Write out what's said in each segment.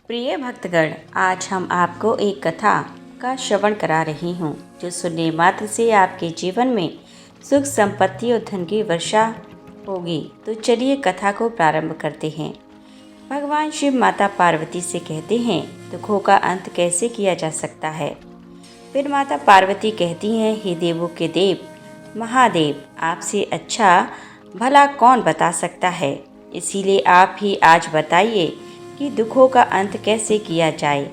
प्रिय भक्तगण, आज हम आपको एक कथा का श्रवण करा रही हूँ जो सुनने मात्र से आपके जीवन में सुख संपत्ति और धन की वर्षा होगी। तो चलिए कथा को प्रारंभ करते हैं। भगवान शिव माता पार्वती से कहते हैं, दुखों का अंत कैसे किया जा सकता है। फिर माता पार्वती कहती हैं, हे देवों के देव महादेव, आपसे अच्छा भला कौन बता सकता है। इसीलिए आप ही आज बताइए कि दुखों का अंत कैसे किया जाए।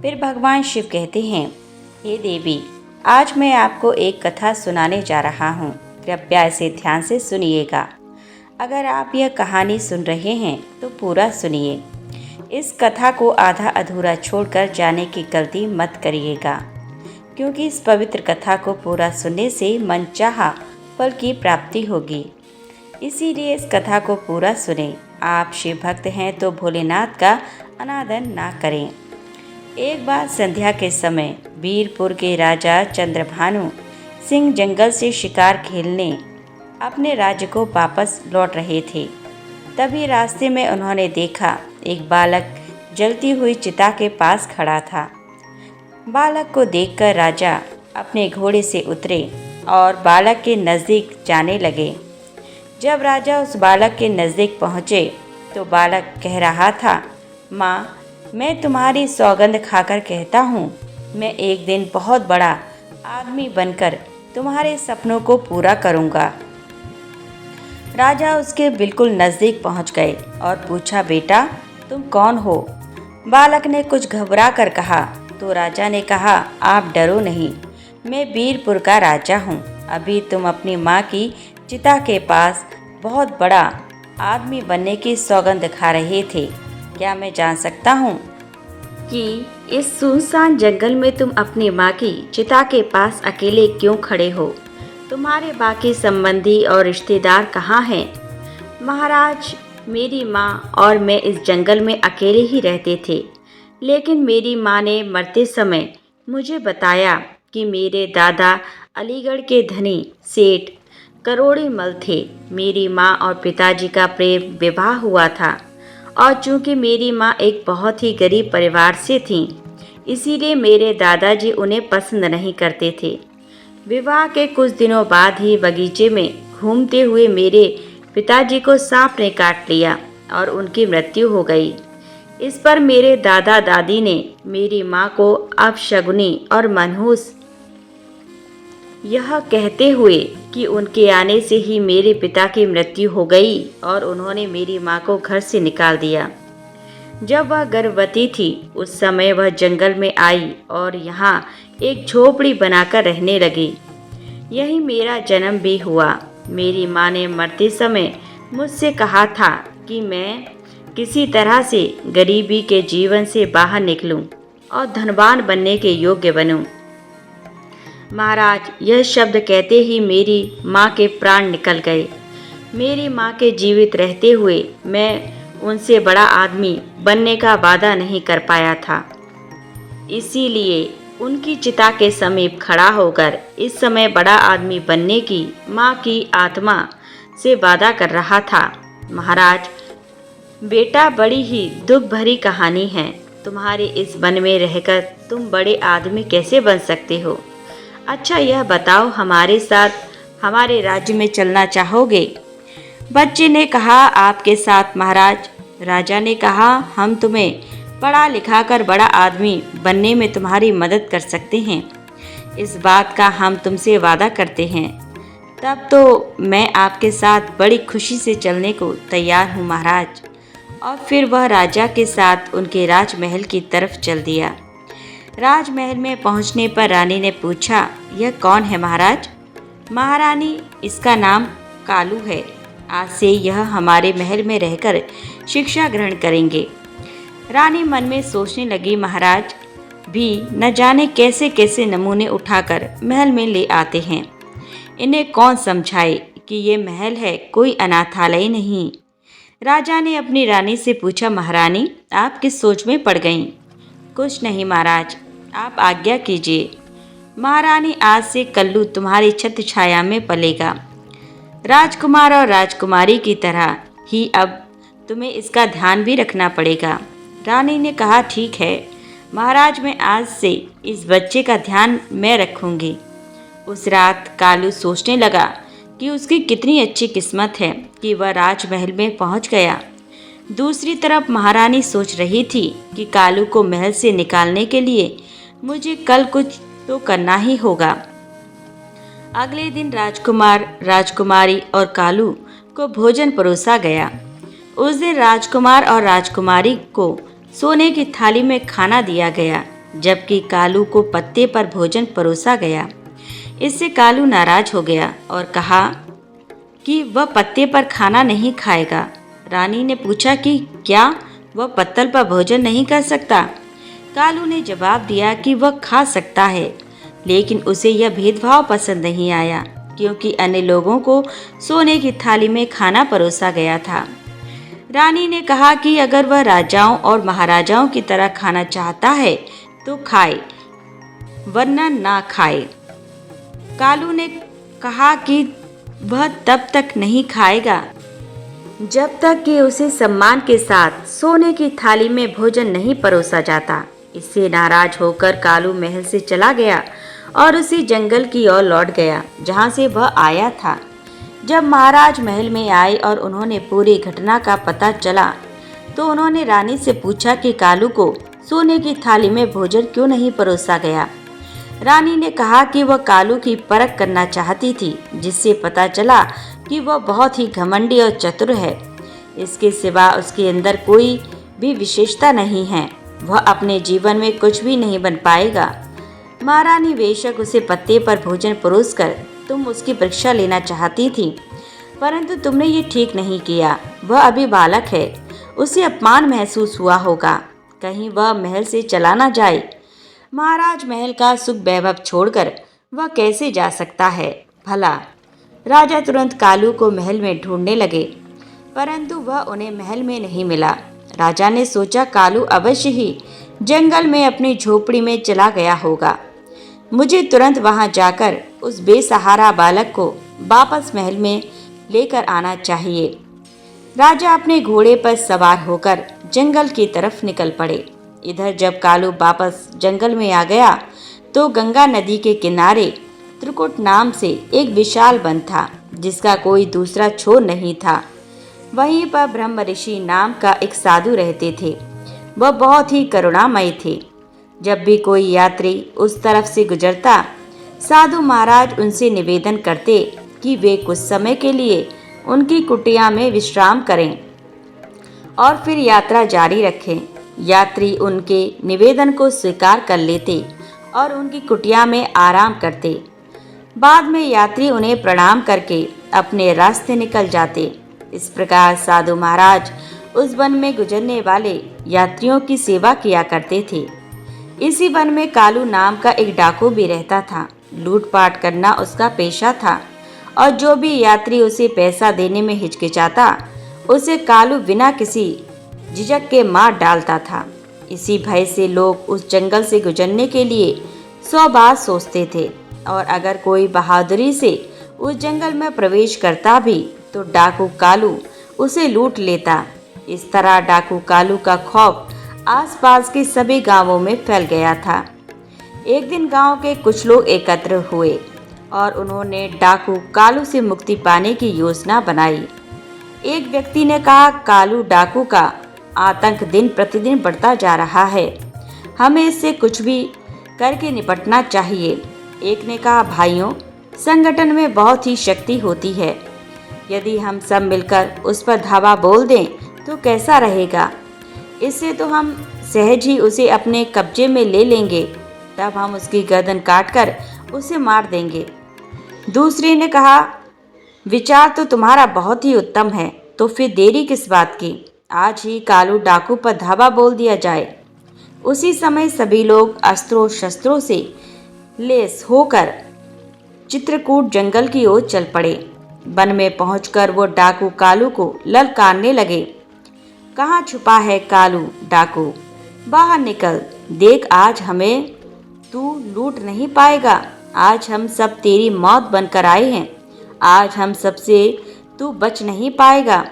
फिर भगवान शिव कहते हैं, हे देवी, आज मैं आपको एक कथा सुनाने जा रहा हूँ। कृपया इसे ध्यान से सुनिएगा। अगर आप यह कहानी सुन रहे हैं तो पूरा सुनिए। इस कथा को आधा अधूरा छोड़कर जाने की गलती मत करिएगा, क्योंकि इस पवित्र कथा को पूरा सुनने से मनचाहा फल की प्राप्ति होगी। इसीलिए इस कथा को पूरा सुने। आप शिव भक्त हैं तो भोलेनाथ का अनादर ना करें। एक बार संध्या के समय वीरपुर के राजा चंद्रभानु सिंह जंगल से शिकार खेलने अपने राज्य को वापस लौट रहे थे। तभी रास्ते में उन्होंने देखा एक बालक जलती हुई चिता के पास खड़ा था। बालक को देखकर राजा अपने घोड़े से उतरे और बालक के नज़दीक जाने लगे। जब राजा उस बालक के नज़दीक पहुँचे तो बालक कह रहा था, माँ, मैं तुम्हारी सौगंध खाकर कहता हूँ, मैं एक दिन बहुत बड़ा आदमी बनकर तुम्हारे सपनों को पूरा करूँगा। राजा उसके बिल्कुल नज़दीक पहुँच गए और पूछा, बेटा, तुम कौन हो। बालक ने कुछ घबरा कर कहा। तो राजा ने कहा, आप डरो नहीं, मैं वीरपुर का राजा हूँ। अभी तुम अपनी माँ की चिता के पास बहुत बड़ा आदमी बनने की सौगंध खा रहे थे। क्या मैं जान सकता हूँ कि इस सुनसान जंगल में तुम अपनी माँ की चिता के पास अकेले क्यों खड़े हो। तुम्हारे बाकी संबंधी और रिश्तेदार कहाँ हैं। महाराज, मेरी माँ और मैं इस जंगल में अकेले ही रहते थे, लेकिन मेरी माँ ने मरते समय मुझे बताया कि मेरे दादा अलीगढ़ के धनी सेठ करोड़ी मल थे। मेरी माँ और पिताजी का प्रेम विवाह हुआ था और चूंकि मेरी माँ एक बहुत ही गरीब परिवार से थीं, इसीलिए मेरे दादाजी उन्हें पसंद नहीं करते थे। विवाह के कुछ दिनों बाद ही बगीचे में घूमते हुए मेरे पिताजी को सांप ने काट लिया और उनकी मृत्यु हो गई। इस पर मेरे दादा दादी ने मेरी माँ को अपशगुनी और मनहूस यह कहते हुए कि उनके आने से ही मेरे पिता की मृत्यु हो गई और उन्होंने मेरी माँ को घर से निकाल दिया। जब वह गर्भवती थी उस समय वह जंगल में आई और यहाँ एक झोपड़ी बनाकर रहने लगी। यही मेरा जन्म भी हुआ। मेरी माँ ने मरते समय मुझसे कहा था कि मैं किसी तरह से गरीबी के जीवन से बाहर निकलूं और धनवान बनने के योग्य बनूं। महाराज, यह शब्द कहते ही मेरी माँ के प्राण निकल गए। मेरी माँ के जीवित रहते हुए मैं उनसे बड़ा आदमी बनने का वादा नहीं कर पाया था। इसीलिए उनकी चिता के समीप खड़ा होकर इस समय बड़ा आदमी बनने की माँ की आत्मा से वादा कर रहा था। महाराज, बेटा, बड़ी ही दुख भरी कहानी है। तुम्हारे इस वन में रहकर तुम बड़े आदमी कैसे बन सकते हो। अच्छा, यह बताओ, हमारे साथ हमारे राज्य में चलना चाहोगे। बच्चे ने कहा, आपके साथ महाराज। राजा ने कहा, हम तुम्हें पढ़ा लिखा कर बड़ा आदमी बनने में तुम्हारी मदद कर सकते हैं। इस बात का हम तुमसे वादा करते हैं। तब तो मैं आपके साथ बड़ी खुशी से चलने को तैयार हूँ महाराज। और फिर वह राजा के साथ उनके राजमहल की तरफ चल दिया। राजमहल में पहुंचने पर रानी ने पूछा, यह कौन है महाराज। महारानी, इसका नाम कालू है। आज से यह हमारे महल में रहकर शिक्षा ग्रहण करेंगे। रानी मन में सोचने लगी, महाराज भी न जाने कैसे कैसे नमूने उठाकर महल में ले आते हैं। इन्हें कौन समझाए कि ये महल है, कोई अनाथालय नहीं। राजा ने अपनी रानी से पूछा, महारानी, आप किस सोच में पड़ गईं। कुछ नहीं महाराज, आप आज्ञा कीजिए। महारानी, आज से कल्लू तुम्हारी छत्र छाया में पलेगा। राजकुमार और राजकुमारी की तरह ही अब तुम्हें इसका ध्यान भी रखना पड़ेगा। रानी ने कहा, ठीक है महाराज, मैं आज से इस बच्चे का ध्यान मैं रखूंगी। उस रात कालू सोचने लगा कि उसकी कितनी अच्छी किस्मत है कि वह राजमहल में पहुंच गया। दूसरी तरफ महारानी सोच रही थी कि कालू को महल से निकालने के लिए मुझे कल कुछ तो करना ही होगा। अगले दिन राजकुमार, राजकुमारी और कालू को भोजन परोसा गया। उस दिन राजकुमार और राजकुमारी को सोने की थाली में खाना दिया गया, जबकि कालू को पत्ते पर भोजन परोसा गया। इससे कालू नाराज हो गया और कहा कि वह पत्ते पर खाना नहीं खाएगा। रानी ने पूछा कि क्या वह पत्तल पर भोजन नहीं कर सकता? कालू ने जवाब दिया कि वह खा सकता है, लेकिन उसे यह भेदभाव पसंद नहीं आया क्योंकि अन्य लोगों को सोने की थाली में खाना परोसा गया था। रानी ने कहा कि अगर वह राजाओं और महाराजाओं की तरह खाना चाहता है तो खाए, वरना ना खाए। कालू ने कहा कि वह तब तक नहीं खाएगा जब तक कि उसे सम्मान के साथ सोने की थाली में भोजन नहीं परोसा जाता। इससे नाराज होकर कालू महल से चला गया और उसी जंगल की ओर लौट गया जहां से वह आया था। जब महाराज महल में आए और उन्होंने पूरी घटना का पता चला तो उन्होंने रानी से पूछा कि कालू को सोने की थाली में भोजन क्यों नहीं परोसा गया। रानी ने कहा कि वह कालू की परख करना चाहती थी, जिससे पता चला कि वह बहुत ही घमंडी और चतुर है। इसके सिवा उसके अंदर कोई भी विशेषता नहीं है। वह अपने जीवन में कुछ भी नहीं बन पाएगा। महारानी बेशक उसे पत्ते पर भोजन परोसकर तुम उसकी परीक्षा लेना चाहती थी, परंतु तुमने ये ठीक नहीं किया। वह अभी बालक है, उसे अपमान महसूस हुआ होगा। कहीं वह महल से चला ना जाए। महाराज महल का सुख वैभव छोड़कर वह कैसे जा सकता है भला? राजा तुरंत कालू को महल में ढूंढने लगे, परंतु वह उन्हें महल में नहीं मिला। राजा ने सोचा कालू अवश्य ही जंगल में अपनी झोपड़ी में चला गया होगा। मुझे तुरंत वहां जाकर उस बेसहारा बालक को वापस महल में लेकर आना चाहिए। राजा अपने घोड़े पर सवार होकर जंगल की तरफ निकल पड़े। इधर जब कालू वापस जंगल में आ गया तो गंगा नदी के किनारे त्रिकुट नाम से एक विशाल वन था, जिसका कोई दूसरा छोर नहीं था। वहीं पर ब्रह्म ऋषि नाम का एक साधु रहते थे। वह बहुत ही करुणामय थे। जब भी कोई यात्री उस तरफ से गुजरता, साधु महाराज उनसे निवेदन करते कि वे कुछ समय के लिए उनकी कुटिया में विश्राम करें और फिर यात्रा जारी रखें। यात्री उनके निवेदन को स्वीकार कर लेते और उनकी कुटिया में आराम करते। बाद में यात्री उन्हें प्रणाम करके अपने रास्ते निकल जाते। इस प्रकार साधु महाराज उस वन में गुजरने वाले यात्रियों की सेवा किया करते थे। इसी वन में कालू नाम का एक डाकू भी रहता था। लूटपाट करना उसका पेशा था और जो भी यात्री उसे पैसा देने में हिचकिचाता, उसे कालू बिना किसी झिझक के मार डालता था। इसी भय से लोग उस जंगल से गुजरने के लिए 100 बार सोचते थे, और अगर कोई बहादुरी से उस जंगल में प्रवेश करता भी तो डाकू कालू उसे लूट लेता। इस तरह डाकू कालू का खौफ आसपास के सभी गांवों में फैल गया था। एक दिन गांव के कुछ लोग एकत्र हुए और उन्होंने डाकू कालू से मुक्ति पाने की योजना बनाई। एक व्यक्ति ने कहा, कालू डाकू का आतंक दिन प्रतिदिन बढ़ता जा रहा है, हमें इससे कुछ भी करके निपटना चाहिए। एक ने कहा, भाइयों, संगठन में बहुत ही शक्ति होती है, यदि हम सब मिलकर उस पर धावा बोल दें तो कैसा रहेगा? इससे तो हम सहज ही उसे अपने कब्जे में ले लेंगे, तब हम उसकी गर्दन काटकर उसे मार देंगे। दूसरे ने कहा, विचार तो तुम्हारा बहुत ही उत्तम है, तो फिर देरी किस बात की? आज ही कालू डाकू पर धावा बोल दिया जाए। उसी समय सभी लोग अस्त्रों शस्त्रों से लेस होकर चित्रकूट जंगल की ओर चल पड़े। वन में पहुंचकर वो डाकू कालू को ललकारने लगे। कहाँ छुपा है कालू डाकू? बाहर निकल, देख आज हमें तू लूट नहीं पाएगा। आज हम सब तेरी मौत बनकर आए हैं। आज हम सबसे तू बच नहीं पाएगा।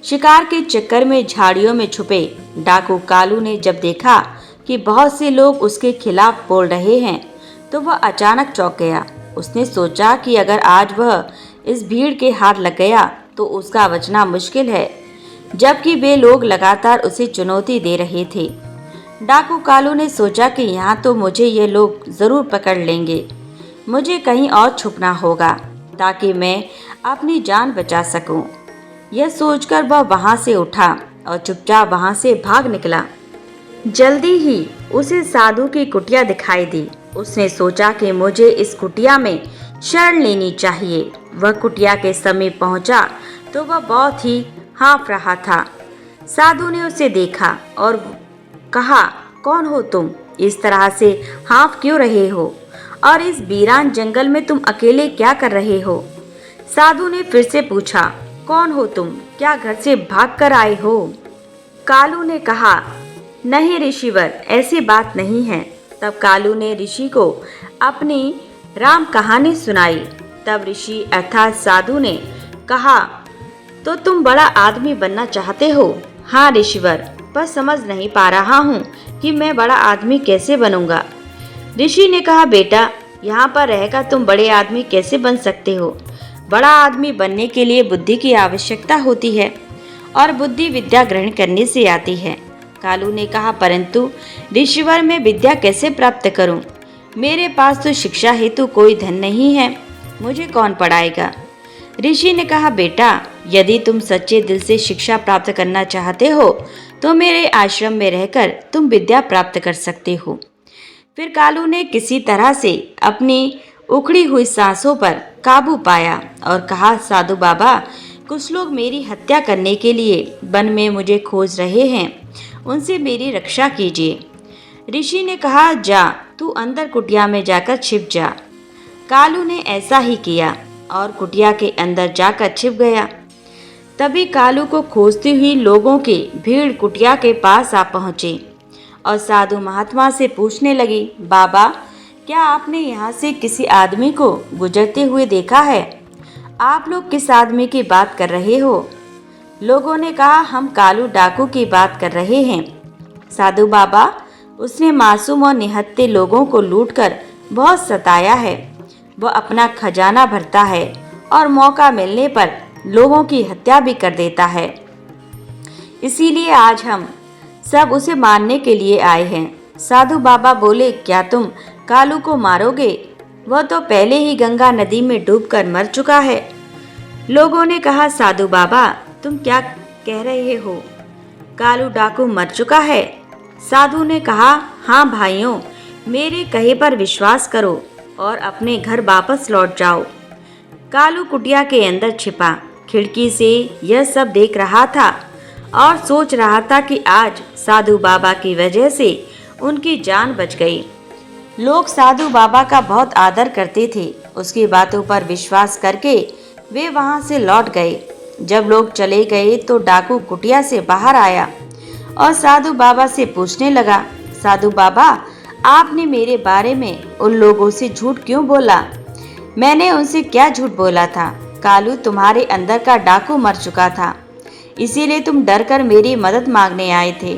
शिकार के चक्कर में झाड़ियों में छुपे डाकू कालू ने जब देखा कि बहुत से लोग उसके खिलाफ बोल रहे हैं तो वह अचानक चौंक गया। उसने सोचा कि अगर आज वह इस भीड़ के हाथ लग गया तो उसका बचना मुश्किल है, जबकि वे लोग लगातार उसे चुनौती दे रहे थे। डाकू कालू ने सोचा कि यहाँ तो मुझे ये लोग जरूर पकड़ लेंगे, मुझे कहीं और छुपना होगा ताकि मैं अपनी जान बचा सकूं। यह सोचकर वह वहां से उठा और चुपचाप वहां से भाग निकला। जल्दी ही उसे साधु की कुटिया दिखाई दी। उसने सोचा कि मुझे इस कुटिया में शरण लेनी चाहिए। वह कुटिया के समीप पहुंचा तो वह बहुत ही हाँफ रहा था। साधु ने उसे देखा और कहा, कौन हो तुम? इस तरह से हाँफ क्यों रहे हो? और इस वीरान जंगल में तुम अकेले क्या कर रहे हो? साधु ने फिर से पूछा, कौन हो तुम? क्या घर से भाग कर आए हो? कालू ने कहा, नहीं ऋषिवर, ऐसी बात नहीं है। तब कालू ने ऋषि को अपनी राम कहानी सुनाई। तब ऋषि अर्थात साधु ने कहा, तो तुम बड़ा आदमी बनना चाहते हो? हाँ ऋषिवर, पर समझ नहीं पा रहा हूँ कि मैं बड़ा आदमी कैसे बनूंगा। ऋषि ने कहा, बेटा, यहाँ पर रहकर तुम बड़े आदमी कैसे बन सकते हो? बड़ा आदमी बनने के लिए बुद्धि की आवश्यकता होती है और बुद्धि विद्या ग्रहण करने से आती है। कालू ने कहा, परंतु ऋषिवर मैं विद्या कैसे प्राप्त करूं? मेरे पास तो शिक्षा हेतु कोई धन नहीं है, मुझे कौन पढ़ाएगा? ऋषि ने कहा, बेटा, यदि तुम सच्चे दिल से शिक्षा प्राप्त करना चाहते हो तो मेरे आश्रम में रहकर तुम विद्या प्राप्त कर सकते हो। फिर कालू ने किसी तरह से अपनी उखड़ी हुई सांसों पर काबू पाया और कहा, साधु बाबा, कुछ लोग मेरी हत्या करने के लिए वन में मुझे खोज रहे हैं, उनसे मेरी रक्षा कीजिए। ऋषि ने कहा, जा, तू अंदर कुटिया में जाकर छिप जा। कालू ने ऐसा ही किया और कुटिया के अंदर जाकर छिप गया। तभी कालू को खोजती हुई लोगों की भीड़ कुटिया के पास आ पहुंची और साधु महात्मा से पूछने लगी, बाबा, क्या आपने यहाँ से किसी आदमी को गुजरते हुए देखा है? आप लोग किस आदमी की बात कर रहे हो? लोगों ने कहा, हम कालू डाकू की बात कर रहे हैं। साधु बाबा, उसने मासूम और निहत्थे लोगों को लूटकर बहुत सताया है। वह अपना खजाना भरता है और मौका मिलने पर लोगों की हत्या भी कर देता है। इसीलिए आज हम सब उसे मारने के लिए आए हैं। साधु बाबा बोले, क्या तुम कालू को मारोगे? वह तो पहले ही गंगा नदी में डूबकर मर चुका है। लोगों ने कहा, साधु बाबा, तुम क्या कह रहे हो? कालू डाकू मर चुका है? साधु ने कहा, हाँ भाइयों, मेरे कहे पर विश्वास करो और अपने घर वापस लौट जाओ। कालू कुटिया के अंदर छिपा खिड़की से यह सब देख रहा था और सोच रहा था कि आज साधु बाबा की वजह से उनकी जान बच गई। लोग साधु बाबा का बहुत आदर करते थे। उसकी बातों पर विश्वास करके वे वहां से लौट गए। जब लोग चले गए तो डाकू कुटिया से बाहर आया और साधु बाबा से पूछने लगा, साधु बाबा, आपने मेरे बारे में उन लोगों से झूठ क्यों बोला? मैंने उनसे क्या झूठ बोला था? कालू तुम्हारे अंदर का डाकू मर चुका था, इसीलिए तुम डरकर मेरी मदद मांगने आए थे।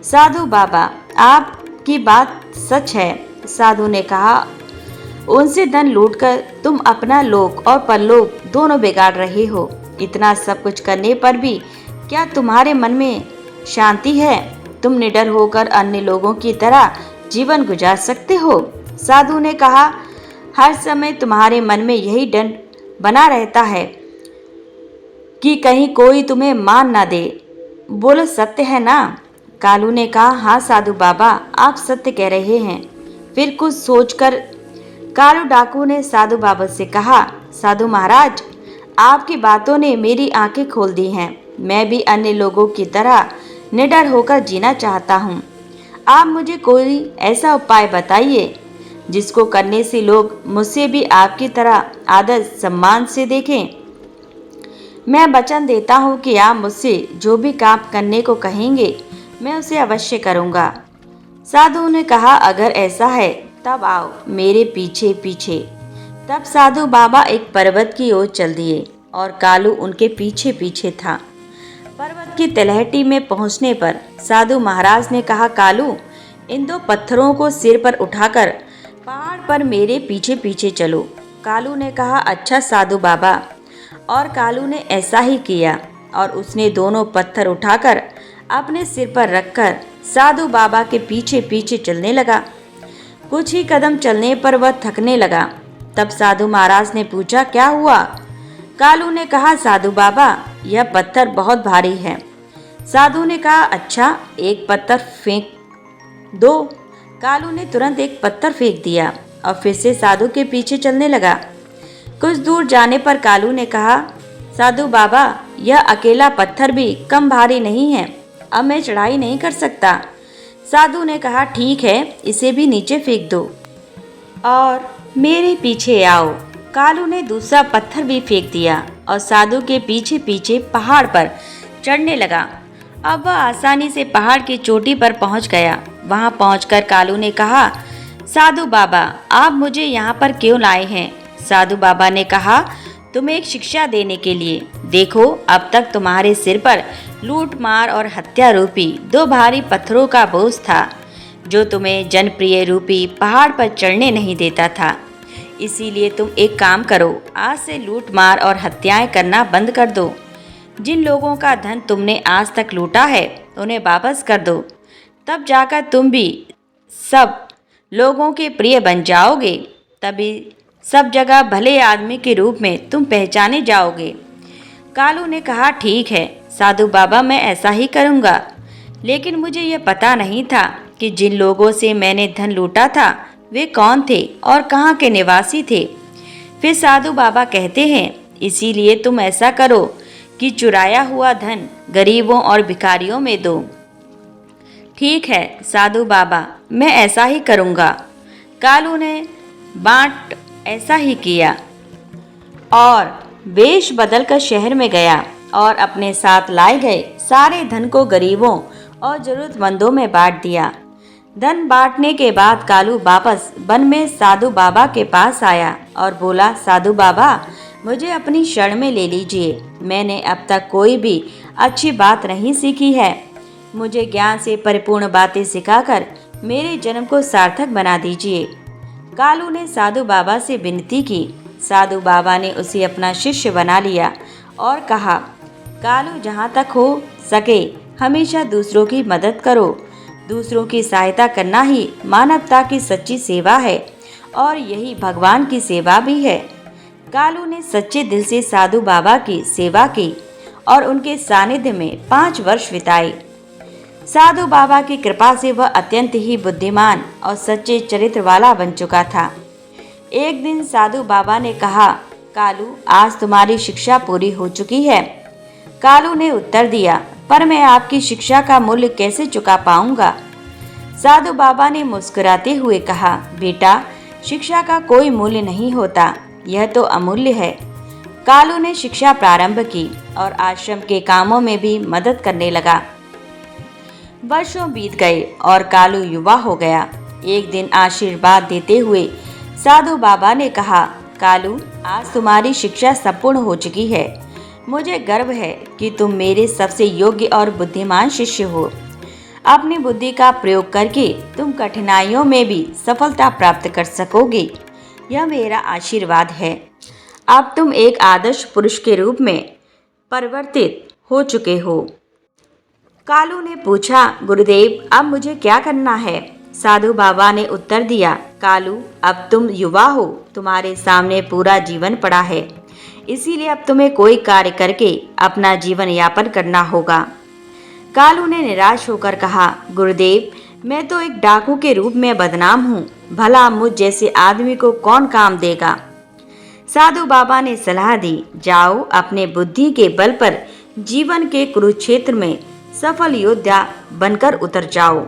साधु बाबा, आपकी बात सच है। साधु ने कहा, उनसे धन लूटकर तुम अपना लोक और परलोक दोनों बिगाड़ रहे हो। इतना सब कुछ करने पर भी क्या तुम्हारे मन में शांति है? तुम निडर होकर अन्य लोगों की तरह जीवन गुजार सकते हो? साधु ने कहा, हर समय तुम्हारे मन में यही डर बना रहता है कि कहीं कोई तुम्हें मान ना दे। बोलो, सत्य है ना? कालू ने कहा, हाँ साधु बाबा, आप सत्य कह रहे हैं। फिर कुछ सोचकर कालू डाकू ने साधु बाबा से कहा, साधु महाराज, आपकी बातों ने मेरी आंखें खोल दी हैं। मैं भी अन्य लोगों की तरह निडर होकर जीना चाहता हूँ। आप मुझे कोई ऐसा उपाय बताइए जिसको करने से लोग मुझसे भी आपकी तरह आदर सम्मान से देखें। मैं वचन देता हूँ कि आप मुझसे जो भी काम करने को कहेंगे मैं उसे अवश्य करूँगा। साधु ने कहा, अगर ऐसा है तब आओ मेरे पीछे पीछे। तब साधु बाबा एक पर्वत की ओर चल दिए और कालू उनके पीछे पीछे था। की तलहटी में पहुंचने पर साधु महाराज ने कहा, कालू, इन 2 पत्थरों को सिर पर उठाकर पहाड़ पर मेरे पीछे पीछे चलो। कालू ने कहा, अच्छा साधु बाबा। और कालू ने ऐसा ही किया और उसने दोनों पत्थर उठाकर अपने सिर पर रखकर साधु बाबा के पीछे पीछे चलने लगा। कुछ ही कदम चलने पर वह थकने लगा। तब साधु महाराज ने पूछा, क्या हुआ? कालू ने कहा, साधु बाबा, यह पत्थर बहुत भारी है। साधु ने कहा, अच्छा, एक पत्थर फेंक दो। कालू ने तुरंत एक पत्थर फेंक दिया और फिर से साधु के पीछे चलने लगा। कुछ दूर जाने पर कालू ने कहा, साधु बाबा, यह अकेला पत्थर भी कम भारी नहीं है, अब मैं चढ़ाई नहीं कर सकता। साधु ने कहा, ठीक है, इसे भी नीचे फेंक दो और मेरे पीछे आओ। कालू ने दूसरा पत्थर भी फेंक दिया और साधु के पीछे पीछे पहाड़ पर चढ़ने लगा। अब वह आसानी से पहाड़ की चोटी पर पहुंच गया। वहां पहुंचकर कालू ने कहा, साधु बाबा, आप मुझे यहाँ पर क्यों लाए हैं? साधु बाबा ने कहा, तुम्हें एक शिक्षा देने के लिए। देखो, अब तक तुम्हारे सिर पर लूट मार और हत्या रूपी 2 भारी पत्थरों का बोझ था, जो तुम्हें जनप्रिय रूपी पहाड़ पर चढ़ने नहीं देता था। इसीलिए तुम एक काम करो, आज से लूट मार और हत्याएं करना बंद कर दो। जिन लोगों का धन तुमने आज तक लूटा है, उन्हें वापस कर दो। तब जाकर तुम भी सब लोगों के प्रिय बन जाओगे। तभी सब जगह भले आदमी के रूप में तुम पहचाने जाओगे। कालू ने कहा, ठीक है साधु बाबा, मैं ऐसा ही करूँगा। लेकिन मुझे यह पता नहीं था कि जिन लोगों से मैंने धन लूटा था वे कौन थे और कहाँ के निवासी थे। फिर साधु बाबा कहते हैं, इसीलिए तुम ऐसा करो कि चुराया हुआ धन गरीबों और भिखारियों में दो। ठीक है साधु बाबा, मैं ऐसा ही करूँगा। कालू ने बाँट ऐसा ही किया और वेश बदलकर शहर में गया और अपने साथ लाए गए सारे धन को गरीबों और जरूरतमंदों में बांट दिया। धन बांटने के बाद कालू वापस वन में साधु बाबा के पास आया और बोला, साधु बाबा, मुझे अपनी शरण में ले लीजिए। मैंने अब तक कोई भी अच्छी बात नहीं सीखी है। मुझे ज्ञान से परिपूर्ण बातें सिखाकर मेरे जन्म को सार्थक बना दीजिए। कालू ने साधु बाबा से विनती की। साधु बाबा ने उसे अपना शिष्य बना लिया और कहा, कालू, जहाँ तक हो सके हमेशा दूसरों की मदद करो। दूसरों की सहायता करना ही मानवता की सच्ची सेवा है और यही भगवान की सेवा भी है। कालू ने सच्चे दिल से साधु बाबा की सेवा की और उनके सानिध्य में 5 वर्ष बिताए। साधु बाबा की कृपा से वह अत्यंत ही बुद्धिमान और सच्चे चरित्र वाला बन चुका था। एक दिन साधु बाबा ने कहा, कालू, आज तुम्हारी शिक्षा पूरी हो चुकी है। कालू ने उत्तर दिया, पर मैं आपकी शिक्षा का मूल्य कैसे चुका पाऊंगा? साधु बाबा ने मुस्कुराते हुए कहा, बेटा, शिक्षा का कोई मूल्य नहीं होता, यह तो अमूल्य है। कालू ने शिक्षा प्रारंभ की और आश्रम के कामों में भी मदद करने लगा। वर्षों बीत गए और कालू युवा हो गया। एक दिन आशीर्वाद देते हुए साधु बाबा ने कहा, कालू, आज तुम्हारी शिक्षा संपूर्ण हो चुकी है। मुझे गर्व है कि तुम मेरे सबसे योग्य और बुद्धिमान शिष्य हो। अपनी बुद्धि का प्रयोग करके तुम कठिनाइयों में भी सफलता प्राप्त कर सकोगे। यह मेरा आशीर्वाद है। अब तुम एक आदर्श पुरुष के रूप में परिवर्तित हो चुके हो। कालू ने पूछा, गुरुदेव, अब मुझे क्या करना है? साधु बाबा ने उत्तर दिया, कालू, अब तुम युवा हो, तुम्हारे सामने पूरा जीवन पड़ा है, इसीलिए अब तुम्हें कोई कार्य करके अपना जीवन यापन करना होगा। कालू ने निराश होकर कहा, गुरुदेव, मैं तो एक डाकू के रूप में बदनाम हूँ, भला मुझ जैसे आदमी को कौन काम देगा? साधु बाबा ने सलाह दी, जाओ अपने बुद्धि के बल पर जीवन के कुरुक्षेत्र में सफल योद्धा बनकर उतर जाओ।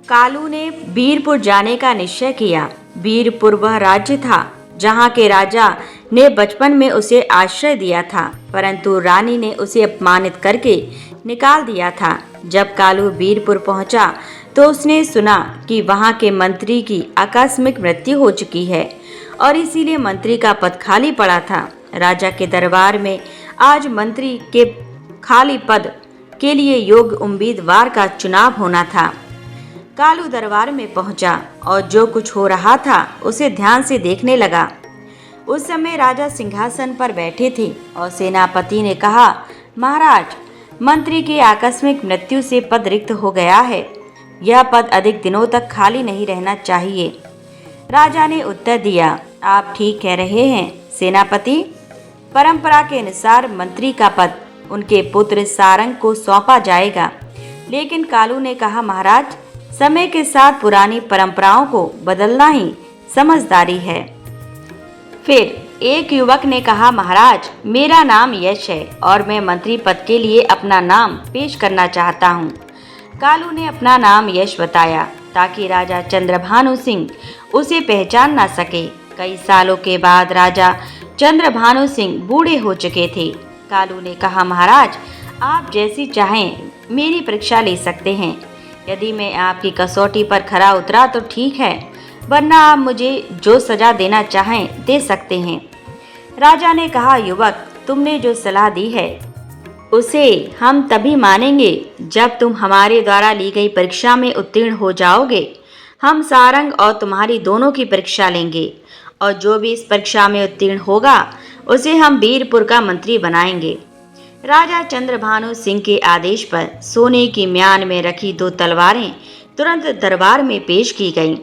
कालू ने वीरपुर जाने का निश्चय किया। वीरपुर वह राज्य था जहाँ के राजा ने बचपन में उसे आश्रय दिया था, परंतु रानी ने उसे अपमानित करके निकाल दिया था। जब कालू वीरपुर पहुंचा तो उसने सुना कि वहां के मंत्री की आकस्मिक मृत्यु हो चुकी है और इसीलिए मंत्री का पद खाली पड़ा था। राजा के दरबार में आज मंत्री के खाली पद के लिए योग्य उम्मीदवार का चुनाव होना था। कालू दरबार में पहुंचा और जो कुछ हो रहा था उसे ध्यान से देखने लगा। उस समय राजा सिंहासन पर बैठे थे और सेनापति ने कहा, महाराज, मंत्री की आकस्मिक मृत्यु से पद रिक्त हो गया है। यह पद अधिक दिनों तक खाली नहीं रहना चाहिए। राजा ने उत्तर दिया, आप ठीक कह रहे हैं सेनापति। परंपरा के अनुसार मंत्री का पद उनके पुत्र सारंग को सौंपा जाएगा। लेकिन कालू ने कहा, महाराज, समय के साथ पुरानी परंपराओं को बदलना ही समझदारी है। फिर एक युवक ने कहा, महाराज, मेरा नाम यश है और मैं मंत्री पद के लिए अपना नाम पेश करना चाहता हूँ। कालू ने अपना नाम यश बताया ताकि राजा चंद्रभानु सिंह उसे पहचान न सके। कई सालों के बाद राजा चंद्रभानु सिंह बूढ़े हो चुके थे। कालू ने कहा, महाराज, आप जैसी चाहें मेरी परीक्षा ले सकते हैं। यदि मैं आपकी कसौटी पर खरा उतरा तो ठीक है, वरना आप मुझे जो सजा देना चाहें दे सकते हैं। राजा ने कहा, युवक, तुमने जो सलाह दी है उसे हम तभी मानेंगे जब तुम हमारे द्वारा ली गई परीक्षा में उत्तीर्ण हो जाओगे। हम सारंग और तुम्हारी दोनों की परीक्षा लेंगे और जो भी इस परीक्षा में उत्तीर्ण होगा उसे हम वीरपुर का मंत्री बनाएंगे। राजा चंद्रभानु सिंह के आदेश पर सोने की म्यान में रखी 2 तलवारें तुरंत दरबार में पेश की गईं।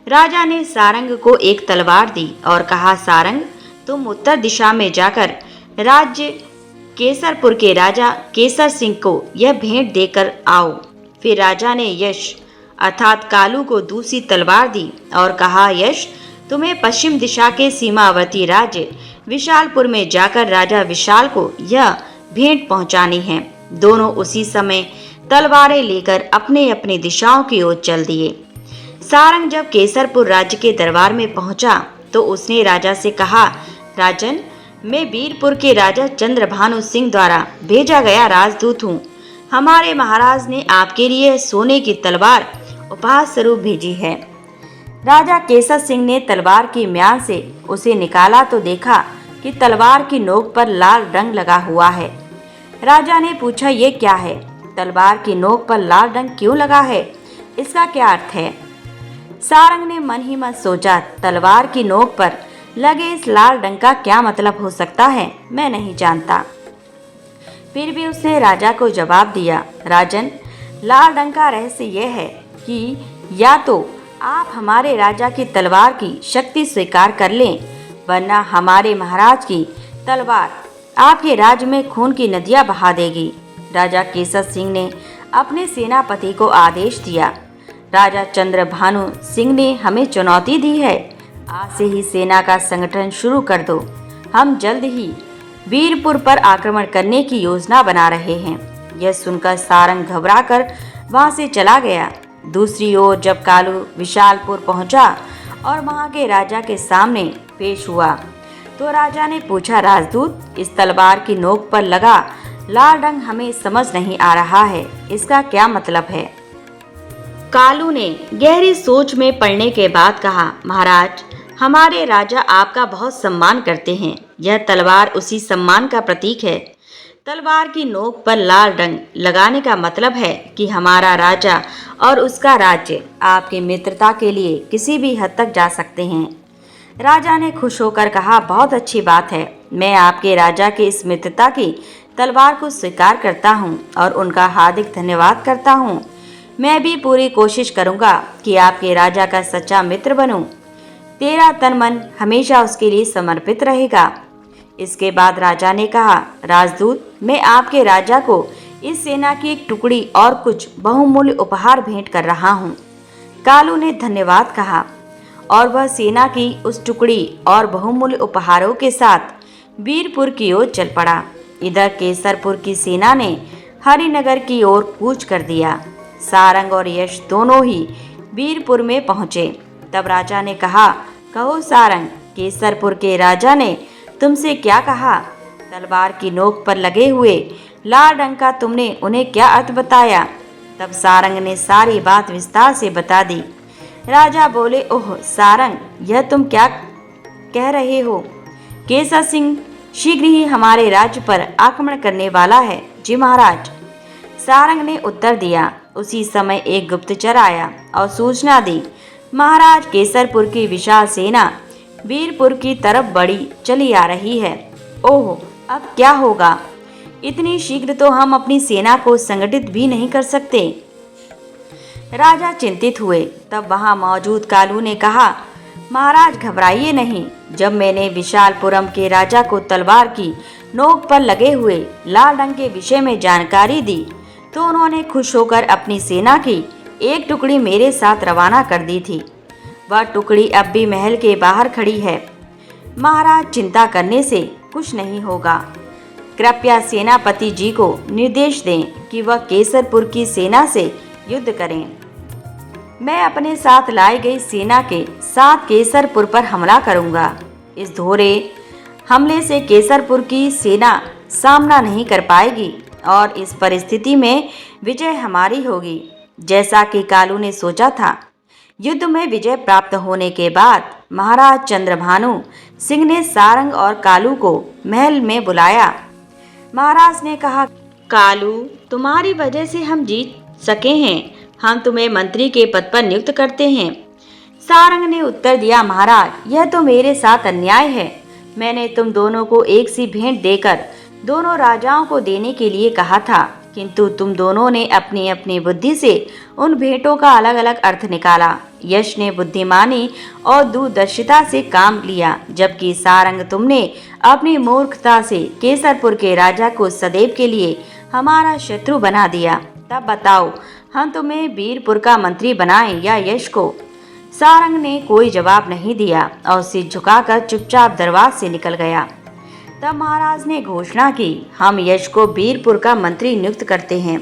राजा ने सारंग को एक तलवार दी और कहा, सारंग, तुम उत्तर दिशा में जाकर राज्य केसरपुर के राजा केसर सिंह को यह भेंट देकर आओ। फिर राजा ने यश अर्थात कालू को दूसरी तलवार दी और कहा, यश, तुम्हें पश्चिम दिशा के सीमावर्ती राज्य विशालपुर में जाकर राजा विशाल को यह भेंट पहुंचानी है। दोनों उसी समय तलवारें लेकर अपने अपनी दिशाओं की ओर चल दिए। सारंग जब केसरपुर राज्य के दरबार में पहुंचा तो उसने राजा से कहा, राजन, मैं वीरपुर के राजा चंद्रभानु सिंह द्वारा भेजा गया राजदूत हूँ। हमारे महाराज ने आपके लिए सोने की तलवार उपहार स्वरूप भेजी है। राजा केसर सिंह ने तलवार की म्यान से उसे निकाला तो देखा कि तलवार की नोक पर लाल रंग लगा हुआ है। राजा ने पूछा, ये क्या है? तलवार की नोक पर लाल रंग क्यों लगा है? इसका क्या अर्थ है? सारंग ने मन ही मन सोचा, तलवार की नोक पर लगे इस लाल रंग का क्या मतलब हो सकता है, मैं नहीं जानता। फिर भी उसने राजा को जवाब दिया, राजन, लाल रंग का रहस्य यह है कि या तो आप हमारे राजा की तलवार की शक्ति स्वीकार कर लें, वरना हमारे महाराज की तलवार आपके राज्य में खून की नदियां बहा देगी। राजा केसर सिंह ने अपने सेनापति को आदेश दिया, राजा चंद्रभानु सिंह ने हमें चुनौती दी है, आज से ही सेना का संगठन शुरू कर दो। हम जल्द ही वीरपुर पर आक्रमण करने की योजना बना रहे हैं। यह सुनकर सारंग घबराकर वहां से चला गया। दूसरी ओर जब कालू विशालपुर पहुंचा और वहां के राजा के सामने पेश हुआ तो राजा ने पूछा, राजदूत, इस तलवार की नोक पर लगा लाल रंग हमें समझ नहीं आ रहा है, इसका क्या मतलब है? कालू ने गहरी सोच में पड़ने के बाद कहा, महाराज, हमारे राजा आपका बहुत सम्मान करते हैं। यह तलवार उसी सम्मान का प्रतीक है। तलवार की नोक पर लाल रंग लगाने का मतलब है कि हमारा राजा और उसका राज्य आपकी मित्रता के लिए किसी भी हद तक जा सकते हैं। राजा ने खुश होकर कहा, बहुत अच्छी बात है। मैं आपके राजा की इस मित्रता की तलवार को स्वीकार करता हूँ और उनका हार्दिक धन्यवाद करता हूँ। मैं भी पूरी कोशिश करूँगा कि आपके राजा का सच्चा मित्र बनूँ। तेरा तन मन हमेशा उसके लिए समर्पित रहेगा। इसके बाद राजा ने कहा, राजदूत, मैं आपके राजा को इस सेना की एक टुकड़ी और कुछ बहुमूल्य उपहार भेंट कर रहा हूँ। कालू ने धन्यवाद कहा और वह सेना की उस टुकड़ी और बहुमूल्य उपहारों के साथ वीरपुर की ओर चल पड़ा। इधर केसरपुर की सेना ने हरिनगर की ओर कूच कर दिया। सारंग और यश दोनों ही वीरपुर में पहुंचे। तब राजा ने कहा, कहो सारंग, केसरपुर के राजा ने तुमसे क्या कहा? तलवार की नोक पर लगे हुए लाल रंग का तुमने उन्हें क्या अर्थ बताया? तब सारंग ने सारी बात विस्तार से बता दी। राजा बोले, ओह सारंग, यह तुम क्या कह रहे हो? केसर सिंह शीघ्र ही हमारे राज्य पर आक्रमण करने वाला है। जी महाराज, सारंग ने उत्तर दिया। उसी समय एक गुप्तचर आया और सूचना दी, महाराज केसरपुर की विशाल सेना वीरपुर की तरफ बढ़ी चली आ रही है। ओह, अब क्या होगा? इतनी शीघ्र तो हम अपनी सेना को संगठित भी नहीं कर सकते। राजा चिंतित हुए। तब वहां मौजूद कालू ने कहा, महाराज घबराइए नहीं। जब मैंने विशालपुरम के राजा को तलवार की नोक पर लगे हुए लाल रंग के विषय में जानकारी दी तो उन्होंने खुश होकर अपनी सेना की एक टुकड़ी मेरे साथ रवाना कर दी थी। वह टुकड़ी अब भी महल के बाहर खड़ी है। महाराज चिंता करने से कुछ नहीं होगा। कृपया सेनापति जी को निर्देश दें कि वह केसरपुर की सेना से युद्ध करें। मैं अपने साथ लाई गई सेना के साथ केसरपुर पर हमला करूंगा। इस दोहरे हमले से केसरपुर की सेना सामना नहीं कर पाएगी और इस परिस्थिति में विजय हमारी होगी। जैसा कि कालू ने सोचा था, युद्ध में विजय प्राप्त होने के बाद महाराज चंद्रभानु सिंह ने सारंग और कालू को महल में बुलाया। महाराज ने कहा, कालू, तुम्हारी वजह से हम जीत सके हैं। हम तुम्हें मंत्री के पद पर नियुक्त करते हैं। सारंग ने उत्तर दिया, महाराज, यह तो मेरे साथ अन्याय है। मैंने तुम दोनों को एक सी भेंट देकर दोनों राजाओं को देने के लिए कहा था, किंतु तुम दोनों ने अपनी अपनी बुद्धि से उन भेंटों का अलग अलग अर्थ निकाला। यश ने बुद्धिमानी और दूरदर्शिता से काम लिया, जबकि सारंग, तुमने अपनी मूर्खता से केसरपुर के राजा को सदैव के लिए हमारा शत्रु बना दिया। तब बताओ, हम तुम्हें वीरपुर का मंत्री बनाएं या यश को? सारंग ने कोई जवाब नहीं दिया और सिर झुकाकर चुपचाप दरबार से निकल गया। तब महाराज ने घोषणा की, हम यश को वीरपुर का मंत्री नियुक्त करते हैं।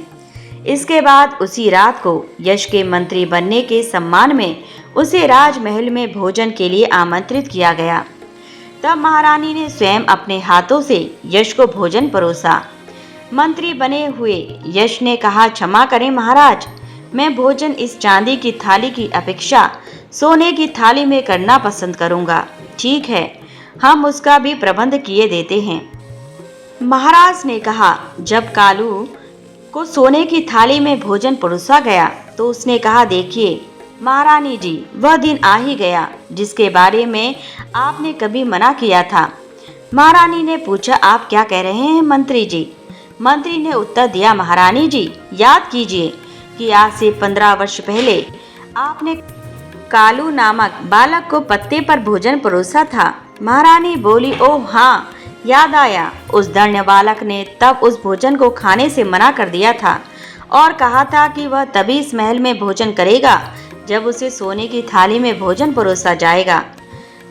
इसके बाद उसी रात को यश के मंत्री बनने के सम्मान में उसे राजमहल में भोजन के लिए आमंत्रित किया गया। तब महारानी ने स्वयं अपने हाथों से यश को भोजन परोसा। मंत्री बने हुए यश ने कहा, क्षमा करें महाराज, मैं भोजन इस चांदी की थाली की अपेक्षा सोने की थाली में करना पसंद करूंगा। ठीक है, हम उसका भी प्रबंध किए देते हैं। महाराज ने कहा। जब कालू को सोने की थाली में भोजन परोसा गया तो उसने कहा, देखिए महारानी जी, वह दिन आ ही गया जिसके बारे में आपने कभी मना किया था। महारानी ने पूछा, आप क्या कह रहे हैं मंत्री जी? मंत्री ने उत्तर दिया, महारानी जी, याद कीजिए कि आज से 15 वर्ष पहले आपने कालू नामक बालक को पत्ते पर भोजन परोसा था। महारानी बोली, ओह हाँ, याद आया। उस दण्य बालक ने तब उस भोजन को खाने से मना कर दिया था और कहा था कि वह तभी इस महल में भोजन करेगा जब उसे सोने की थाली में भोजन परोसा जाएगा।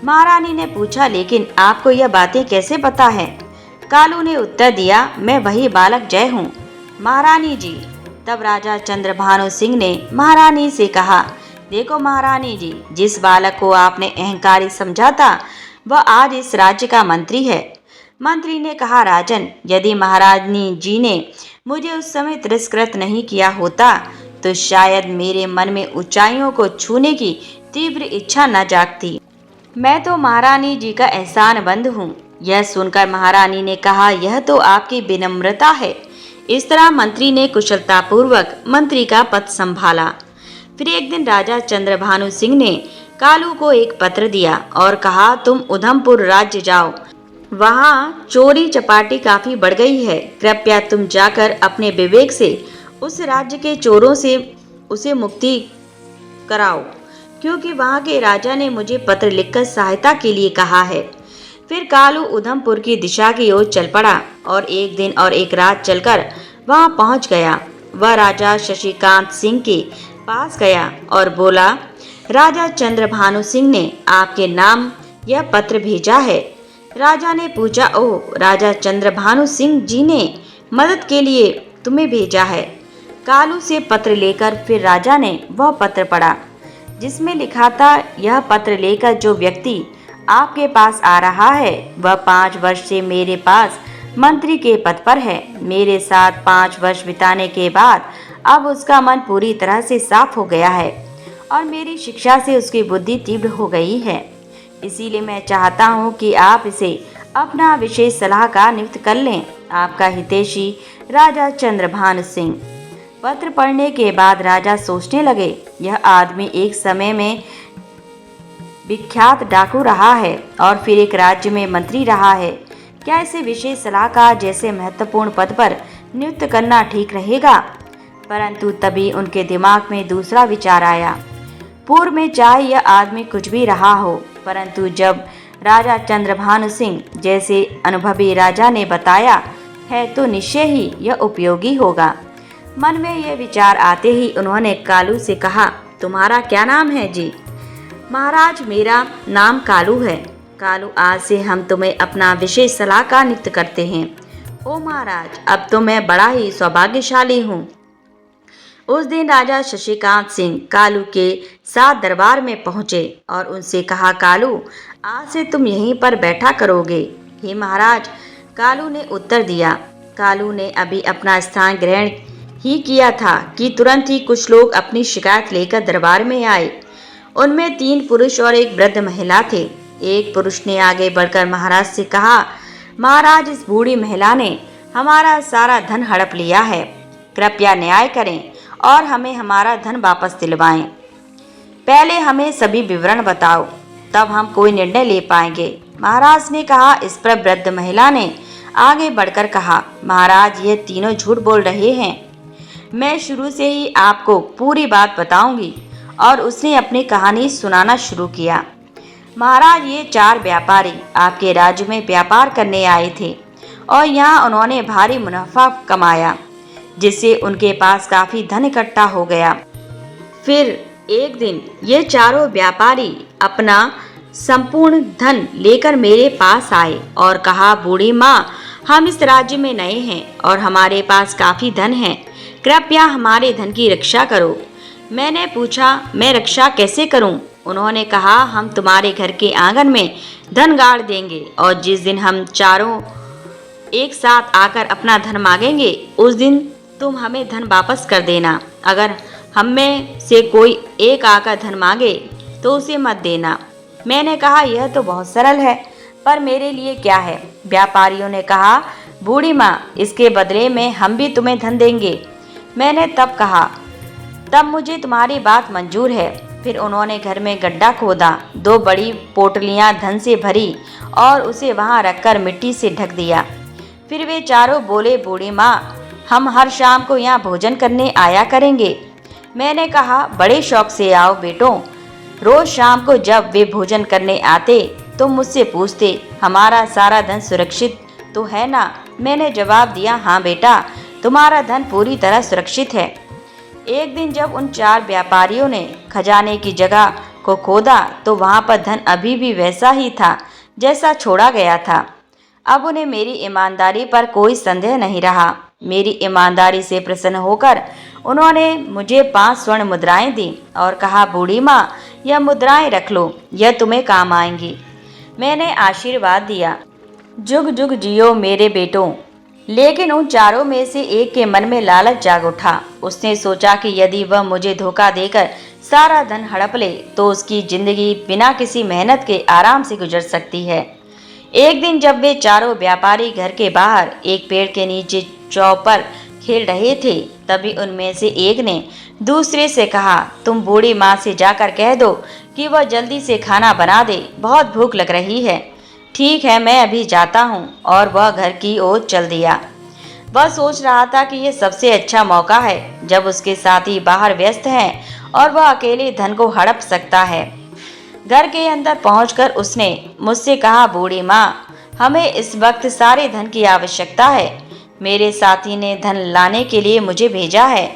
महारानी ने पूछा, लेकिन आपको यह बातें कैसे पता है? कालू ने उत्तर दिया, मैं वही बालक जय हूँ महारानी जी। तब राजा चंद्रभानु सिंह ने महारानी से कहा, देखो महारानी जी, जिस बालक को आपने अहंकारी समझा था वह आज इस राज्य का मंत्री है। मंत्री ने कहा, राजन, यदि महारानी जी ने मुझे उस समय तिरस्कृत नहीं किया होता तो शायद मेरे मन में ऊंचाइयों को छूने की तीव्र इच्छा न जागती। मैं तो महारानी जी का एहसानबंद हूँ। यह सुनकर महारानी ने कहा, यह तो आपकी विनम्रता है। इस तरह मंत्री ने कुशलतापूर्वक मंत्री का पद संभाला। फिर एक दिन राजा चंद्रभानु सिंह ने कालू को एक पत्र दिया और कहा, तुम उधमपुर राज्य जाओ, वहाँ चोरी चपाटी काफी बढ़ गई है। कृपया तुम जाकर अपने विवेक से उस राज्य के चोरों से उसे मुक्ति कराओ, क्योंकि वहाँ के राजा ने मुझे पत्र लिखकर सहायता के लिए कहा है। फिर कालू उधमपुर की दिशा की ओर चल पड़ा और एक दिन और एक रात चलकर वहाँ पहुँच गया। वह राजा शशिकांत सिंह के पास गया और बोला, राजा चंद्रभानु सिंह ने आपके नाम यह पत्र भेजा है। राजा ने पूछा, ओह, राजा चंद्रभानु सिंह जी ने मदद के लिए तुम्हें भेजा है। कालू से पत्र लेकर फिर राजा ने वह पत्र पढ़ा जिसमें लिखा था, यह पत्र लेकर जो व्यक्ति आपके पास आ रहा है वह 5 वर्ष से मेरे पास मंत्री के पद पर है। मेरे साथ 5 वर्ष बिताने के बाद अब उसका मन पूरी तरह से साफ हो गया है और मेरी शिक्षा से उसकी बुद्धि तीव्र हो गई है। इसीलिए मैं चाहता हूँ कि आप इसे अपना विशेष सलाहकार नियुक्त कर लें। आपका हितैषी राजा चंद्रभान सिंह। पत्र पढ़ने के बाद राजा सोचने लगे, यह आदमी एक समय में विख्यात डाकू रहा है और फिर एक राज्य में मंत्री रहा है। क्या इसे विशेष सलाहकार जैसे महत्वपूर्ण पद पर नियुक्त करना ठीक रहेगा? परंतु तभी उनके दिमाग में दूसरा विचार आया। पूर्व में चाहे यह आदमी कुछ भी रहा हो, परंतु जब राजा चंद्रभानु सिंह जैसे अनुभवी राजा ने बताया है तो निश्चय ही यह उपयोगी होगा। मन में यह विचार आते ही उन्होंने कालू से कहा, तुम्हारा क्या नाम है जी? महाराज, मेरा नाम कालू है। कालू, आज से हम तुम्हें अपना विशेष सलाहकार नियुक्त करते हैं। ओ महाराज, अब तो मैं बड़ा ही सौभाग्यशाली हूँ। उस दिन राजा शशिकांत सिंह कालू के साथ दरबार में पहुंचे और उनसे कहा, कालू, आज से तुम यहीं पर बैठा करोगे। हे महाराज, कालू ने उत्तर दिया। कालू ने अभी अपना स्थान ग्रहण ही किया था कि तुरंत ही कुछ लोग अपनी शिकायत लेकर दरबार में आए। उनमें 3 पुरुष और एक वृद्ध महिला थे। एक पुरुष ने आगे बढ़कर महाराज से कहा, महाराज, इस बूढ़ी महिला ने हमारा सारा धन हड़प लिया है। कृपया न्याय करें और हमें हमारा धन वापस दिलवाएं। पहले हमें सभी विवरण बताओ, तब हम कोई निर्णय ले पाएंगे। महाराज ने कहा। इस पर वृद्ध महिला ने आगे बढ़कर कहा, महाराज, ये तीनों झूठ बोल रहे हैं। मैं शुरू से ही आपको पूरी बात बताऊंगी। और उसने अपनी कहानी सुनाना शुरू किया। महाराज, ये 4 व्यापारी आपके राज्य में व्यापार करने आए थे और यहाँ उन्होंने भारी मुनाफा कमाया, जिससे उनके पास काफी धन इकट्ठा हो गया। फिर एक दिन ये चारों व्यापारी अपना संपूर्ण धन लेकर मेरे पास आए और कहा, बूढ़ी माँ, हम इस राज्य में नए हैं और हमारे पास काफी धन है। कृपया हमारे धन की रक्षा करो। मैंने पूछा, मैं रक्षा कैसे करूं? उन्होंने कहा, हम तुम्हारे घर के आंगन में धन गाड़ देंगे और जिस दिन हम चारों एक साथ आकर अपना धन मांगेंगे, उस दिन तुम हमें धन वापस कर देना। अगर हम में से कोई एक आकर धन मांगे तो उसे मत देना। मैंने कहा, यह तो बहुत सरल है, पर मेरे लिए क्या है? व्यापारियों ने कहा, बूढ़ी माँ, इसके बदले में हम भी तुम्हें धन देंगे। मैंने तब कहा, तब मुझे तुम्हारी बात मंजूर है। फिर उन्होंने घर में गड्ढा खोदा, 2 बड़ी पोटलियां धन से भरी और उसे वहां रखकर मिट्टी से ढक दिया। फिर वे चारों बोले, बूढ़ी माँ, हम हर शाम को यहाँ भोजन करने आया करेंगे। मैंने कहा, बड़े शौक से आओ बेटों। रोज शाम को जब वे भोजन करने आते तो मुझसे पूछते, हमारा सारा धन सुरक्षित तो है ना? मैंने जवाब दिया, हाँ बेटा, तुम्हारा धन पूरी तरह सुरक्षित है। एक दिन जब उन 4 व्यापारियों ने खजाने की जगह को खोदा तो वहां पर धन अभी भी वैसा ही था जैसा छोड़ा गया था। अब उन्हें मेरी ईमानदारी पर कोई संदेह नहीं रहा। मेरी ईमानदारी से प्रसन्न होकर उन्होंने मुझे 5 स्वर्ण मुद्राएं दी और कहा, बूढ़ी माँ, यह मुद्राएं रख लो, यह तुम्हें काम आएंगी। मैंने आशीर्वाद दिया, जुग जुग जियो मेरे बेटों। लेकिन उन चारों में से एक के मन में लालच जाग उठा। उसने सोचा कि यदि वह मुझे धोखा देकर सारा धन हड़प ले तो उसकी जिंदगी बिना किसी मेहनत के आराम से गुजर सकती है। एक दिन जब वे चारों व्यापारी घर के बाहर एक पेड़ के नीचे चौपर खेल रहे थे, तभी उनमें से एक ने दूसरे से कहा, तुम बूढ़ी माँ से जाकर कह दो कि वह जल्दी से खाना बना दे, बहुत भूख लग रही है। ठीक है, मैं अभी जाता हूँ। और वह घर की ओर चल दिया। वह सोच रहा था कि यह सबसे अच्छा मौका है जब उसके साथी बाहर व्यस्त हैं और वह अकेले धन को हड़प सकता है। घर के अंदर पहुंचकर उसने मुझसे कहा, बूढ़ी माँ, हमें इस वक्त सारे धन की आवश्यकता है। मेरे साथी ने धन लाने के लिए मुझे भेजा है।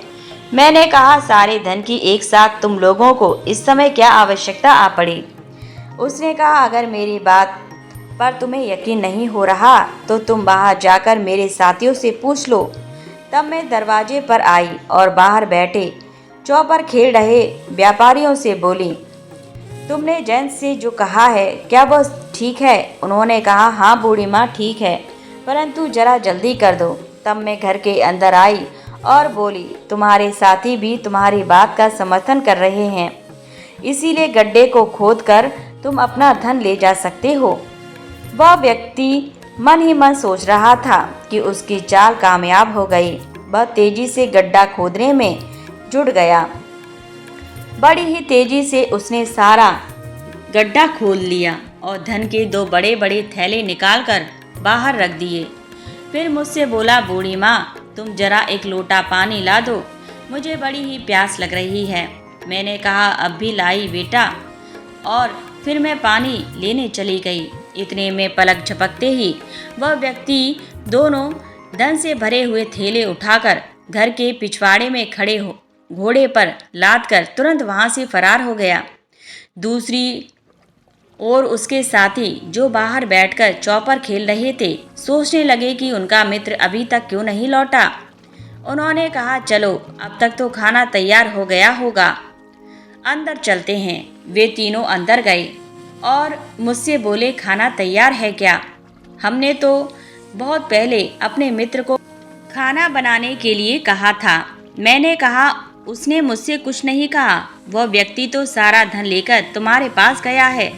मैंने कहा, सारे धन की एक साथ तुम लोगों को इस समय क्या आवश्यकता आ पड़ी? उसने कहा, अगर मेरी बात पर तुम्हें यकीन नहीं हो रहा तो तुम बाहर जाकर मेरे साथियों से पूछ लो। तब मैं दरवाजे पर आई और बाहर बैठे चौपर खेल रहे व्यापारियों से बोली, तुमने जैन से जो कहा है क्या वह ठीक है? उन्होंने कहा, हाँ बूढ़ी माँ, ठीक है, परंतु जरा जल्दी कर दो। तब मैं घर के अंदर आई और बोली, तुम्हारे साथी भी तुम्हारी बात का समर्थन कर रहे हैं, इसीलिए गड्ढे को खोदकर तुम अपना धन ले जा सकते हो। वह व्यक्ति मन ही मन सोच रहा था कि उसकी चाल कामयाब हो गई। वह तेजी से गड्ढा खोदने में जुट गया। बड़ी ही तेजी से उसने सारा गड्ढा खोद लिया और धन के 2 बड़े बड़े थैले निकालकर बाहर रख दिए। फिर मुझसे बोला, बूढ़ी माँ, तुम जरा एक लोटा पानी ला दो, मुझे बड़ी ही प्यास लग रही है। मैंने कहा, अब भी लाई बेटा, और फिर मैं पानी लेने चली गई। इतने में पलक झपकते ही वह व्यक्ति दोनों धन से भरे हुए थैले उठाकर घर के पिछवाड़े में खड़े हो घोड़े पर लाद कर तुरंत वहां से फरार हो गया। दूसरी और उसके साथी जो बाहर बैठकर चौपर खेल रहे थे, सोचने लगे कि उनका मित्र अभी तक क्यों नहीं लौटा। उन्होंने कहा, चलो अब तक तो खाना तैयार हो गया होगा, अंदर चलते हैं। वे तीनों अंदर गए और मुझसे बोले, खाना तैयार है क्या? हमने तो बहुत पहले अपने मित्र को खाना बनाने के लिए कहा था। मैंने कहा, उसने मुझसे कुछ नहीं कहा, वह व्यक्ति तो सारा धन लेकर तुम्हारे पास गया है।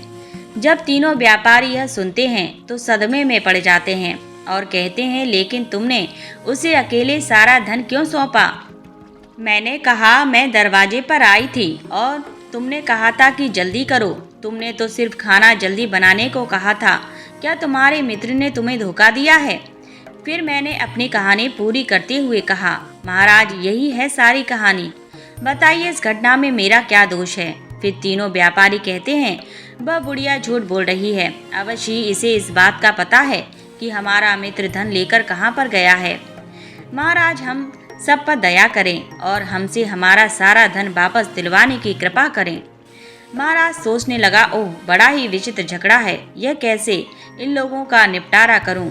जब तीनों व्यापारी यह सुनते हैं तो सदमे में पड़ जाते हैं और कहते हैं, लेकिन तुमने उसे अकेले सारा धन क्यों सौंपा? मैंने कहा, मैं दरवाजे पर आई थी और तुमने कहा था कि जल्दी करो। तुमने तो सिर्फ खाना जल्दी बनाने को कहा था। क्या तुम्हारे मित्र ने तुम्हें धोखा दिया है? फिर मैंने अपनी कहानी पूरी करते हुए कहा, महाराज, यही है सारी कहानी। बताइए, इस घटना में मेरा क्या दोष है? फिर तीनों व्यापारी कहते हैं, वह बुढ़िया झूठ बोल रही है। अवश्य ही इसे इस बात का पता है कि हमारा मित्र धन लेकर कहाँ पर गया है। महाराज, हम सब पर दया करें और हमसे हमारा सारा धन वापस दिलवाने की कृपा करें। महाराज सोचने लगा, ओह, बड़ा ही विचित्र झगड़ा है, यह कैसे इन लोगों का निपटारा करूं?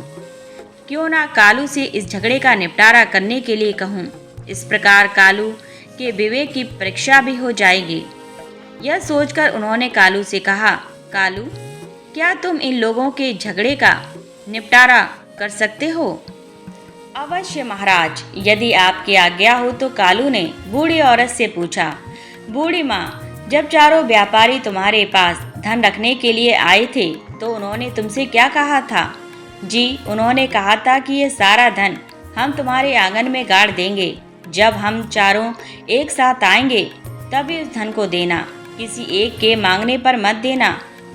क्यों ना कालू से इस झगड़े का निपटारा करने के लिए कहूं। इस प्रकार कालू के विवेक की परीक्षा भी हो जाएगी। यह सोचकर उन्होंने कालू से कहा, कालू, क्या तुम इन लोगों के झगड़े का निपटारा कर सकते हो? अवश्य महाराज, यदि आपकी आज्ञा हो। तो कालू ने बूढ़ी औरत से पूछा, बूढ़ी माँ, जब चारों व्यापारी तुम्हारे पास धन रखने के लिए आए थे तो उन्होंने तुमसे क्या कहा था? जी, उन्होंने कहा था कि ये सारा धन हम तुम्हारे आंगन में गाड़ देंगे। जब हम चारों एक साथ आएंगे तभी उस धन को देना, किसी एक के मांगने पर मत देना।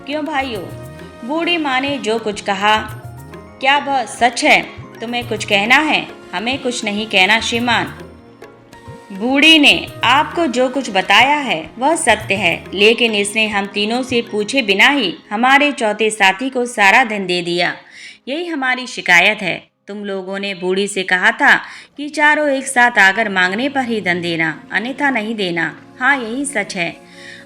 क्यों भाइयों? बूढ़ी माँ ने जो कुछ कहा, क्या वह सच है? तुम्हें कुछ कहना है? हमें कुछ नहीं कहना श्रीमान। बूढ़ी ने आपको जो कुछ बताया है वह सत्य है, लेकिन इसने हम तीनों से पूछे बिना ही हमारे चौथे साथी को सारा धन दे दिया। यही हमारी शिकायत है। तुम लोगों ने बूढ़ी से कहा था कि चारों एक साथ आकर मांगने पर ही धन देना, अन्यथा नहीं देना। हाँ, यही सच है।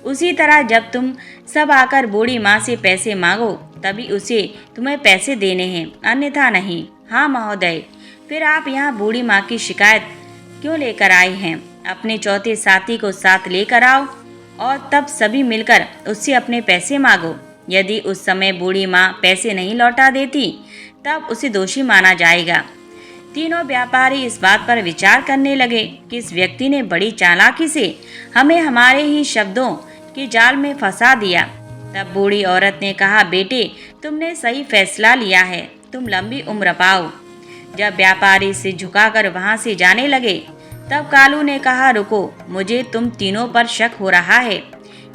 उसी तरह जब तुम सब आकर बूढ़ी माँ से पैसे मांगो तभी उसे तुम्हें पैसे देने हैं, अन्यथा नहीं। हाँ महोदय, फिर आप यहाँ बूढ़ी माँ की शिकायत क्यों लेकर आए हैं? अपने चौथे साथी को साथ लेकर आओ और तब सभी मिलकर उससे अपने पैसे मांगो। यदि उस समय बूढ़ी माँ पैसे नहीं लौटा देती तब उसे दोषी माना जाएगा। तीनों व्यापारी इस बात पर विचार करने लगे कि इस व्यक्ति ने बड़ी चालाकी से हमें हमारे ही शब्दों के जाल में फंसा दिया। तब बूढ़ी औरत ने कहा, बेटे, तुमने सही फैसला लिया है, तुम लंबी उम्र पाओ। जब व्यापारी से झुकाकर वहां से जाने लगे तब कालू ने कहा, रुको, मुझे तुम तीनों पर शक हो रहा है।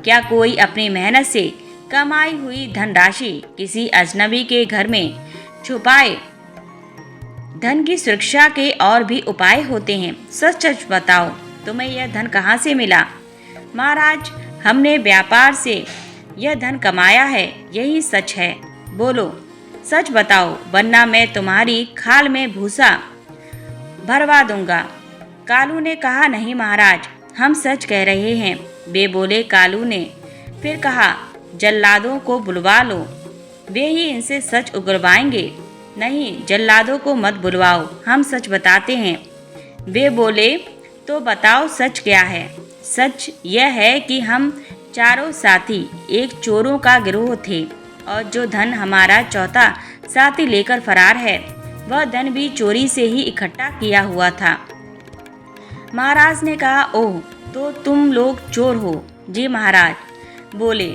क्या कोई अपनी मेहनत से कमाई हुई धनराशि किसी अजनबी के घर में छुपाए? धन की सुरक्षा के और भी उपाय होते हैं। सच सच बताओ, तुम्हें यह धन कहाँ से मिला? महाराज, हमने व्यापार से यह धन कमाया है, यही सच है। बोलो, सच बताओ, वरना मैं तुम्हारी खाल में भूसा भरवा दूंगा। कालू ने कहा, नहीं महाराज, हम सच कह रहे हैं। वे बोले। कालू ने फिर कहा, जल्लादों को बुलवा लो, वे ही इनसे सच उगलवाएंगे। नहीं, जल्लादों को मत बुलवाओ, हम सच बताते हैं। वे बोले, तो बताओ सच क्या है? सच यह है कि हम चारों साथी एक चोरों का गिरोह थे और जो धन हमारा चौथा साथी लेकर फरार है वह धन भी चोरी से ही इकट्ठा किया हुआ था। महाराज ने कहा, ओह, तो तुम लोग चोर हो? जी महाराज। बोले,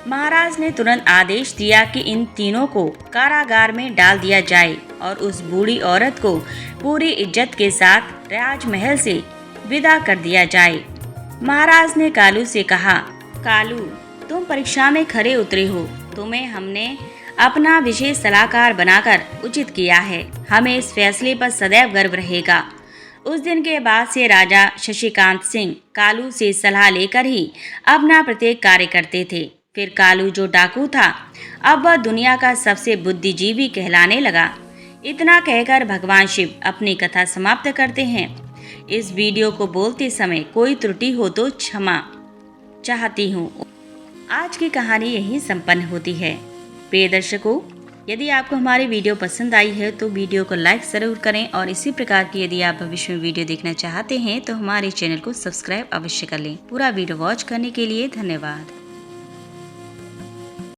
महाराज ने तुरंत आदेश दिया कि इन तीनों को कारागार में डाल दिया जाए और उस बूढ़ी औरत को पूरी इज्जत के साथ राजमहल से विदा कर दिया जाए। महाराज ने कालू से कहा, कालू, तुम परीक्षा में खरे उतरे हो। तुम्हें हमने अपना विशेष सलाहकार बनाकर उचित किया है। हमें इस फैसले पर सदैव गर्व रहेगा। उस दिन के बाद से राजा शशिकांत सिंह कालू से सलाह लेकर ही अपना प्रत्येक कार्य करते थे। फिर कालू जो डाकू था, अब वह दुनिया का सबसे बुद्धिजीवी कहलाने लगा। इतना कहकर भगवान शिव अपनी कथा समाप्त करते हैं। इस वीडियो को बोलते समय कोई त्रुटि हो तो क्षमा चाहती हूँ। आज की कहानी यहीं संपन्न होती है। प्रिय दर्शकों, यदि आपको हमारी वीडियो पसंद आई है तो वीडियो को लाइक ज़रूर करें और इसी प्रकार की यदि आप भविष्य में वीडियो देखना चाहते हैं तो हमारे चैनल को सब्सक्राइब अवश्य कर लें। पूरा वीडियो वॉच करने के लिए धन्यवाद।